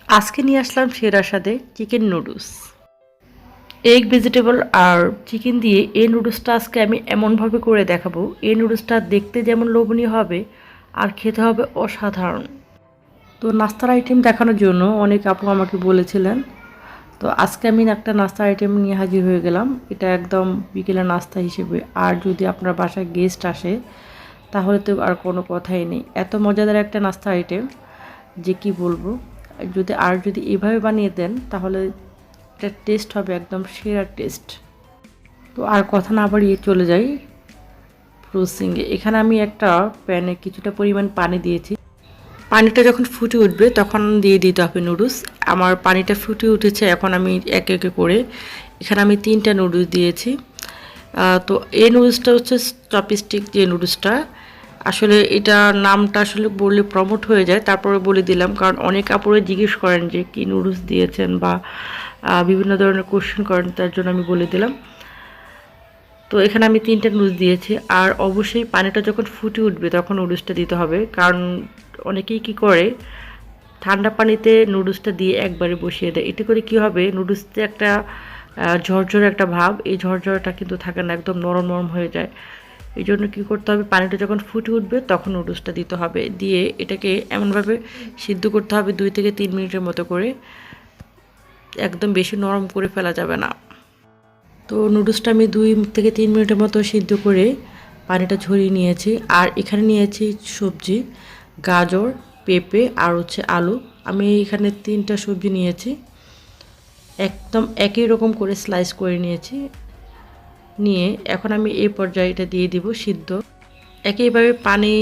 আজকে নিয়ে আসলাম সেরার সাথে চিকেন নুডলস। এগ ভেজিটেবল আর চিকেন দিয়ে এই নুডলসটা আজকে আমি এমনভাবে করে দেখাবো, এই নুডলসটা দেখতে যেমন লোভনীয় হবে আর খেতে হবে অসাধারণ। তো নাস্তার আইটেম দেখানোর জন্য অনেক আপু আমাকে বলেছিলেন, তো আজকে আমি একটা নাস্তার আইটেম নিয়ে হাজির হয়ে গেলাম। এটা একদম বিকেলের নাস্তা হিসেবে। আর যদি আপনার বাসায় গেস্ট আসে তাহলে তো আর কোনো কথাই নেই, এত মজাদার একটা নাস্তা আইটেম যে কি বলবো। যদি এভাবে বানিয়ে দেন তাহলে এটা টেস্ট হবে একদম সেরা টেস্ট। তো আর কথা না বাড়িয়ে চলে যাই প্রসেসিংয়ে। এখানে আমি একটা প্যানে কিছুটা পরিমাণ পানি দিয়েছি। পানিটা যখন ফুটে উঠবে তখন দিয়ে দিতে হবে নুডলস। আমার পানিটা ফুটে উঠেছে, এখন আমি একে একে করে এখানে আমি 3টা নুডলস দিয়েছি। তো এই নুডলসটা হচ্ছে চপস্টিক যে নুডলসটা, আসলে এটা নামটা আসলে বললে প্রমোট হয়ে যায়, তারপরে বলে দিলাম কারণ অনেক আপুরে জিজ্ঞেস করেন যে কি নুডলস দিয়েছেন বা বিভিন্ন ধরনের কোশ্চেন করেন, তার জন্য আমি বলে দিলাম। তো এখানে আমি 3টা নুডলস দিয়েছি। আর অবশ্যই পানিটা যখন ফুটে উঠবে তখন নুডলসটা দিতে হবে, কারণ অনেকেই কি করে ঠান্ডা পানিতে নুডলসটা দিয়ে একবারে বসিয়ে দেয়। এতে করে কি হবে, নুডলসতে একটা ঝরঝরে একটা ভাব, এই ঝরঝরাটা কিন্তু থাকে না, একদম নরম নরম হয়ে যায়। এই জন্য কী করতে হবে, পানিটা যখন ফুটে উঠবে তখন নুডলসটা দিতে হবে, দিয়ে এটাকে এমনভাবে সিদ্ধ করতে হবে 2 থেকে 3 মিনিটের মতো করে, একদম বেশি নরম করে ফেলা যাবে না। তো নুডলসটা আমি 2 থেকে 3 মিনিটের মতো সিদ্ধ করে পানিটা ঝরিয়ে নিয়েছি। আর এখানে নিয়েছি সবজি, গাজর, পেঁপে আর হচ্ছে আলু। আমি এখানে 3টা সবজি নিয়েছি, একদম একই রকম করে স্লাইস করে নিয়েছি। নিয়ে এখন আমি এই পর্যায়ে এটা দিয়ে দিব সিদ্ধ। একইভাবে পানি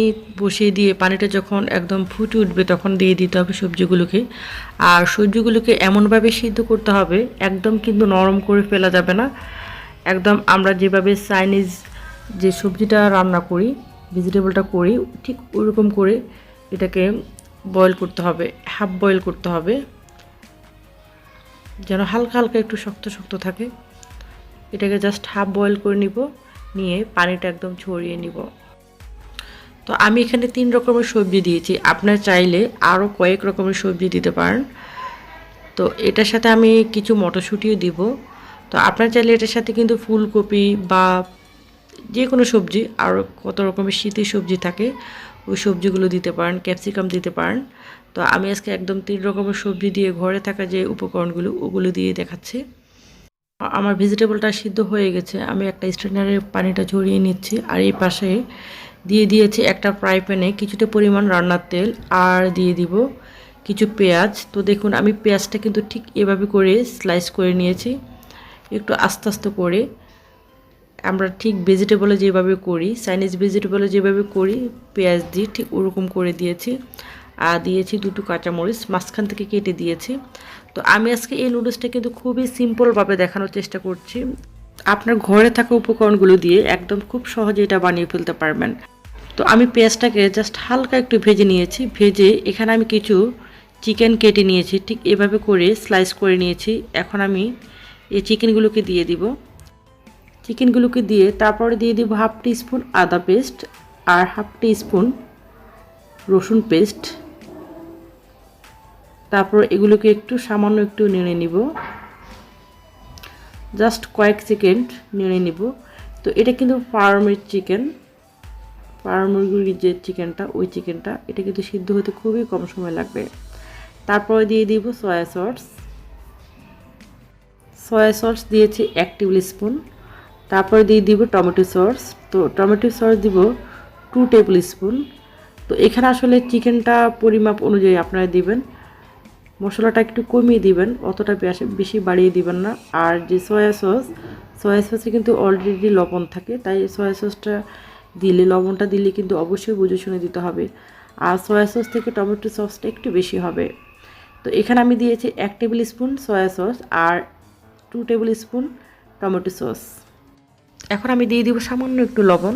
বসিয়ে দিয়ে পানিটা যখন একদম ফুটে উঠবে তখন দিয়ে দিতে হবে সবজিগুলোকে। আর সবজিগুলোকে এমনভাবে সিদ্ধ করতে হবে, একদম কিন্তু নরম করে ফেলা যাবে না। একদম আমরা যেভাবে চাইনিজ যে সবজিটা রান্না করি, ভেজিটেবলটা করি, ঠিক ওইরকম করে এটাকে বয়েল করতে হবে, হাফ বয়েল করতে হবে, যেন হালকা হালকা একটু শক্ত শক্ত থাকে। এটাকে জাস্ট হাফ বয়েল করে নিব, নিয়ে পানিটা একদম ছড়িয়ে নিব। তো আমি এখানে 3 রকমের সবজি দিয়েছি, আপনার চাইলে আরও কয়েক রকমের সবজি দিতে পারেন। তো এটার সাথে আমি কিছু মটরশুঁটিও দিব। তো আপনার চাইলে এটার সাথে কিন্তু ফুলকপি বা যে কোনো সবজি, আর কত রকমের শীতের সবজি থাকে ওই সবজিগুলো দিতে পারেন, ক্যাপসিকাম দিতে পারেন। তো আমি আজকে একদম 3 রকমের সবজি দিয়ে ঘরে থাকা যে উপকরণগুলো ওগুলো দিয়ে দেখাচ্ছি। আমার ভেজিটেবলটা সিদ্ধ হয়ে গেছে, আমি একটা স্ট্রেনারে পানিটা ঝরিয়ে নিচ্ছি। আর এই পাশে দিয়ে দিয়েছি একটা ফ্রাই প্যানে কিছুটা পরিমাণ রান্নার তেল, আর দিয়ে দিব কিছু পেঁয়াজ। তো দেখুন আমি পেঁয়াজটা কিন্তু ঠিক এভাবে করে স্লাইস করে নিয়েছি, একটু আস্তে আস্তে করে, আমরা ঠিক ভেজিটেবলে যেভাবে করি, চাইনিজ ভেজিটেবলে যেভাবে করি পেঁয়াজ দিয়ে ঠিক ওরকম করে দিয়েছি। আর দিয়েছি 2টো কাঁচামরিচ মাঝখান থেকে কেটে দিয়েছি। তো আমি আজকে এই নুডলসটা কিন্তু খুবই সিম্পলভাবে দেখানোর চেষ্টা করছি, আপনার ঘরে থাকা উপকরণগুলো দিয়ে একদম খুব সহজে এটা বানিয়ে ফেলতে পারবেন। তো আমি পেঁয়াজটাকে জাস্ট হালকা একটু ভেজে নিয়েছি, ভেজে এখানে আমি কিছু চিকেন কেটে নিয়েছি, ঠিক এভাবে করে স্লাইস করে নিয়েছি। এখন আমি এই চিকেনগুলোকে দিয়ে দিব, চিকেনগুলোকে দিয়ে তারপরে দিয়ে দিব হাফ টিস্পুন আদা পেস্ট আর হাফ টিস্পুন রসুন পেস্ট। তারপর এগুলোকে একটু সামান্য একটু নেড়ে নিব, জাস্ট কয়েক সেকেন্ড নেড়ে নিব। তো এটা কিন্তু ফার্মের চিকেন, ফার্ম মুরগির যে চিকেনটা, ওই চিকেনটা, এটা কিন্তু সিদ্ধ হতে খুবই কম সময় লাগবে। তারপরে দিয়ে দিব সয়া সস, সয়া সস দিয়েছি 1 টেবিল স্পুন। তারপরে দিয়ে দিব টমেটো সস, তো টমেটো সস দিব 2 টেবিল স্পুন। তো এখানে আসলে চিকেনটা পরিমাপ অনুযায়ী আপনারা দিবেন, মশলাটা একটু কমিয়ে দিবেন, অতটা বেশি বাড়িয়ে দিবেন না। আর যে সয়া সস, সয়া সসে কিন্তু অলরেডি লবণ থাকে, তাই সয়া সসটা দিলে, লবণটা দিলে কিন্তু অবশ্যই বুঝে শুনে দিতে হবে। আর সয়া সস থেকে টমেটো সসটা একটু বেশি হবে। তো এখানে আমি দিয়েছি 1 টেবিল স্পুন সয়া সস আর 2 টেবিল স্পুন টমেটো সস। এখন আমি দিয়ে দিব সামান্য একটু লবণ,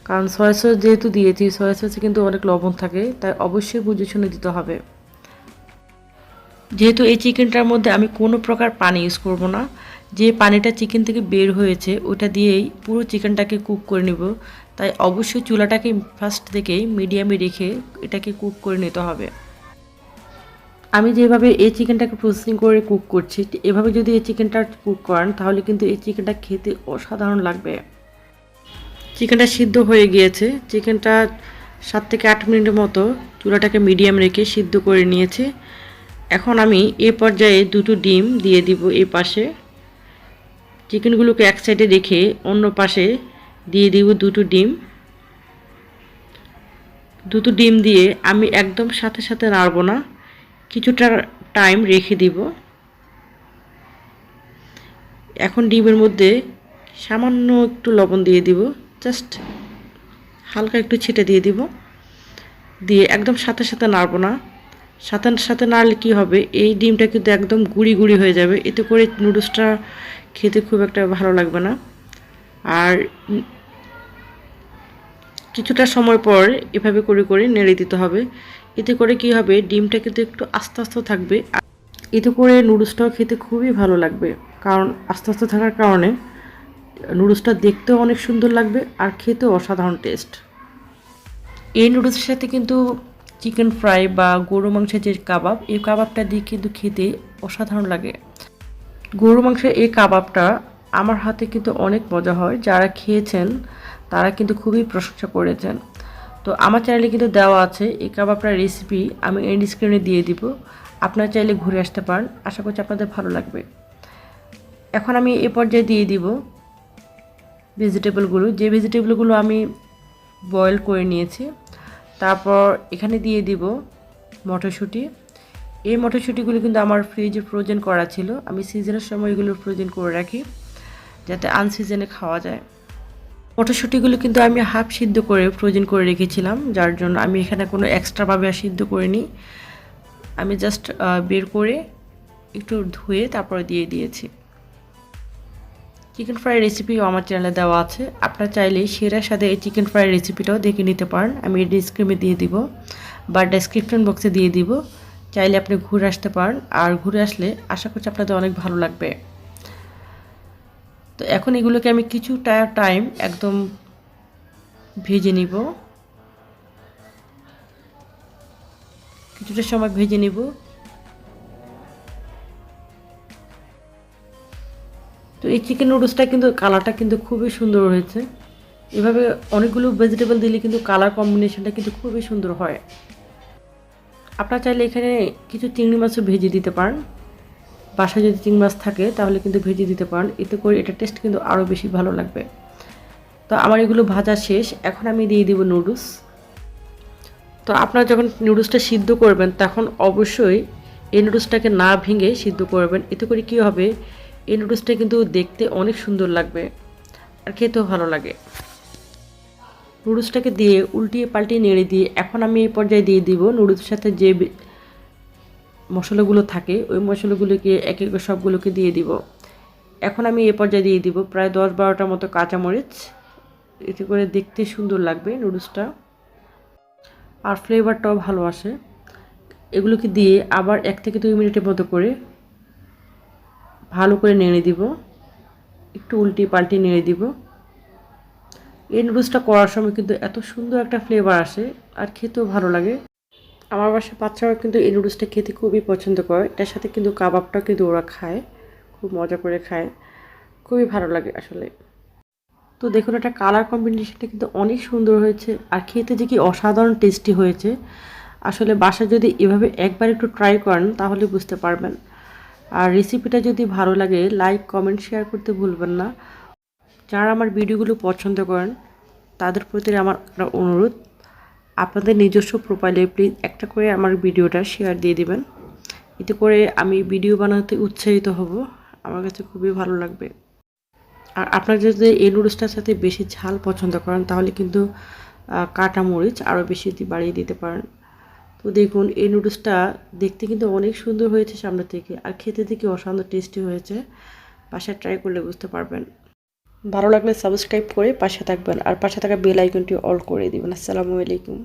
কারণ সয়া সস যেহেতু দিয়েছি, সয়া সসে কিন্তু অনেক লবণ থাকে, তাই অবশ্যই বুঝে শুনে দিতে হবে। যেহেতু এই চিকেনটার মধ্যে আমি কোনো প্রকার পানি ইউজ করব না, যে পানিটা চিকেন থেকে বের হয়েছে ওটা দিয়েই পুরো চিকেনটাকে কুক করে নিব, তাই অবশ্যই চুলাটাকে ফার্স্ট থেকেই মিডিয়ামে রেখে এটাকে কুক করে নিতে হবে। আমি যেভাবে এই চিকেনটাকে প্রসেসিং করে কুক করছি, এভাবে যদি এই চিকেনটা কুক করেন তাহলে কিন্তু এই চিকেনটা খেতে অসাধারণ লাগবে। চিকেনটা সিদ্ধ হয়ে গিয়েছে। চিকেনটা 7 থেকে 8 মিনিটের মতো চুলাটাকে মিডিয়াম রেখে সিদ্ধ করে নিয়েছি। এখন আমি এই পর্যায়ে দুটো ডিম দিয়ে দিব এই পাশে। চিকেনগুলোকে এক সাইডে রেখে অন্য পাশে দিয়ে দিব দুটো ডিম। দুটো ডিম দিয়ে আমি একদম সাথে সাথে নাড়ব না, কিছুটা টাইম রেখে দিব। এখন ডিমের মধ্যে সামান্য একটু লবণ দিয়ে দিব, জাস্ট হালকা একটু ছিটে দিয়ে দিব। দিয়ে একদম সাথে সাথে নাড়ব না, সাথে সাথে নাড়লে কী হবে, এই ডিমটা কিন্তু একদম গুঁড়ি গুঁড়ি হয়ে যাবে, এতে করে নুডলসটা খেতে খুব একটা ভালো লাগবে না। আর কিছুটা সময় পর এভাবে করে করে নেড়ে দিতে হবে। এতে করে কি হবে, ডিমটা কিন্তু একটু আস্তে আস্তে থাকবে, এতে করে নুডলসটাও খেতে খুবই ভালো লাগবে। কারণ আস্তে আস্তে থাকার কারণে নুডলসটা দেখতেও অনেক সুন্দর লাগবে আর খেতেও অসাধারণ টেস্ট। এই নুডলসের সাথে কিন্তু চিকেন ফ্রাই বা গরু মাংসের যে কাবাব, এই কাবাবটা দিয়ে কিন্তু খেতে অসাধারণ লাগে। গরু মাংসের এই কাবাবটা আমার হাতে কিন্তু অনেক মজা হয়, যারা খেয়েছেন তারা কিন্তু খুবই প্রশংসা করেছেন। তো আমার চ্যানেলে কিন্তু দেওয়া আছে এই কাবাবটার রেসিপি, আমি এন্ড স্ক্রিনে দিয়ে দিব, আপনারা চাইলে ঘুরে আসতে পারেন, আশা করছি আপনাদের ভালো লাগবে। এখন আমি এ পর্যায়ে দিয়ে দিব ভেজিটেবলগুলো, যে ভেজিটেবলগুলো আমি বয়েল করে নিয়েছি। তারপর এখানে দিয়ে দিব মটরশুঁটি। এই মটরশুঁটিগুলো কিন্তু আমার ফ্রিজে ফ্রোজেন করা ছিল, আমি সিজনের সময় এগুলো ফ্রোজেন করে রাখি যাতে আনসিজনে খাওয়া যায়। মটরশুঁটিগুলো কিন্তু আমি হাফ সিদ্ধ করে ফ্রোজেন করে রেখেছিলাম, যার জন্য আমি এখানে কোনো এক্সট্রাভাবে আর সিদ্ধ করিনি, আমি জাস্ট বের করে একটু ধুয়ে তারপরে দিয়ে দিয়েছি। চিকেন ফ্রাই রেসিপিও আমার চ্যানেলে দেওয়া আছে, আপনারা চাইলে সেরার সাথে এই চিকেন ফ্রাই রেসিপিটাও দেখে নিতে পারেন, আমি ডিসক্রিপশনে দিয়ে দিব বা ডেসক্রিপশন বক্সে দিয়ে দিব, চাইলে আপনি ঘুরে আসতে পারেন। আর ঘুরে আসলে আশা করছি আপনাদের অনেক ভালো লাগবে। তো এখন এগুলোকে আমি কিছুটা টাইম একদম ভেজে নিব, কিছুটা সময় ভেজে নিব। তো এই চিকেন নুডলসটা কিন্তু কালারটা কিন্তু খুবই সুন্দর হয়েছে, এভাবে অনেকগুলো ভেজিটেবল দিলে কিন্তু কালার কম্বিনেশনটা কিন্তু খুবই সুন্দর হয়। আপনারা চাইলে এখানে কিছু চিংড়ি মাছও ভেজে দিতে পারেন, বাসায় যদি চিংড়ি মাছ থাকে তাহলে কিন্তু ভেজে দিতে পারেন, এতে করে এটা টেস্ট কিন্তু আরও বেশি ভালো লাগবে। তো আমার এগুলো ভাজা শেষ, এখন আমি দিয়ে দিব নুডলস। তো আপনারা যখন নুডলসটা সিদ্ধ করবেন তখন অবশ্যই এই নুডলসটাকে না ভেঙে সিদ্ধ করবেন, এতে করে কী হবে, এই নুডলসটা কিন্তু দেখতে অনেক সুন্দর লাগবে আর খেতেও ভালো লাগে। নুডলসটাকে দিয়ে উল্টিয়ে পাল্টিয়ে নেড়ে দিয়ে এখন আমি এই পর্যায়ে দিয়ে দিব নুডলসের সাথে যে মশলাগুলো থাকে, ওই মশলাগুলোকে এক এক সবগুলোকে দিয়ে দিব। এখন আমি এই পর্যায়ে দিয়ে দিব প্রায় 10-12টার মতো কাঁচামরিচ, এতে করে দেখতে সুন্দর লাগবে নুডলসটা আর ফ্লেভারটাও ভালো আসে। এগুলোকে দিয়ে আবার 1 থেকে 2 মিনিটের মতো করে ভালো করে নেড়ে দিব, একটু উল্টি পাল্টি নেড়ে দিব। এই নুডলসটা করার সময় কিন্তু এত সুন্দর একটা ফ্লেভার আসে আর খেতেও ভালো লাগে। আমার বাসায় বাচ্চারা কিন্তু এই নুডলসটা খেতে খুবই পছন্দ করে, এটার সাথে কিন্তু কাবাবটা কিন্তু ওরা খায়, খুব মজা করে খায়, খুবই ভালো লাগে আসলে। তো দেখুন এটা কালার কম্বিনেশনটা কিন্তু অনেক সুন্দর হয়েছে আর খেতে যে কি অসাধারণ টেস্টি হয়েছে। আসলে বাসায় যদি এভাবে একবার একটু ট্রাই করেন তাহলে বুঝতে পারবেন। আর রেসিপিটা যদি ভালো লাগে লাইক কমেন্ট শেয়ার করতে ভুলবেন না। যারা আমার ভিডিওগুলো পছন্দ করেন তাদের প্রতি আমার একটা অনুরোধ, আপনাদের নিজস্ব প্রোফাইলে প্লিজ একটা করে আমার ভিডিওটা শেয়ার দিয়ে দিবেন, এতে করে আমি ভিডিও বানাতে উৎসাহিত হব, আমার কাছে খুবই ভালো লাগবে। আর আপনারা যদি এই নুডলসটার সাথে বেশি ঝাল পছন্দ করেন তাহলে কিন্তু কাটা মরিচ আরও বেশি বাড়িয়ে দিতে পারেন। তো দেখুন এই নুডলসটা দেখতে কিন্তু অনেক সুন্দর হয়েছে সামনে থেকে আর খেতে থেকে অসাধারণ টেস্টি হয়েছে, বাসায় ট্রাই করলে বুঝতে পারবেন। ভালো লাগলে সাবস্ক্রাইব করে পাশে থাকবেন আর পাশে থাকা বেল আইকনটি অল করে দিবেন। আসসালামু আলাইকুম।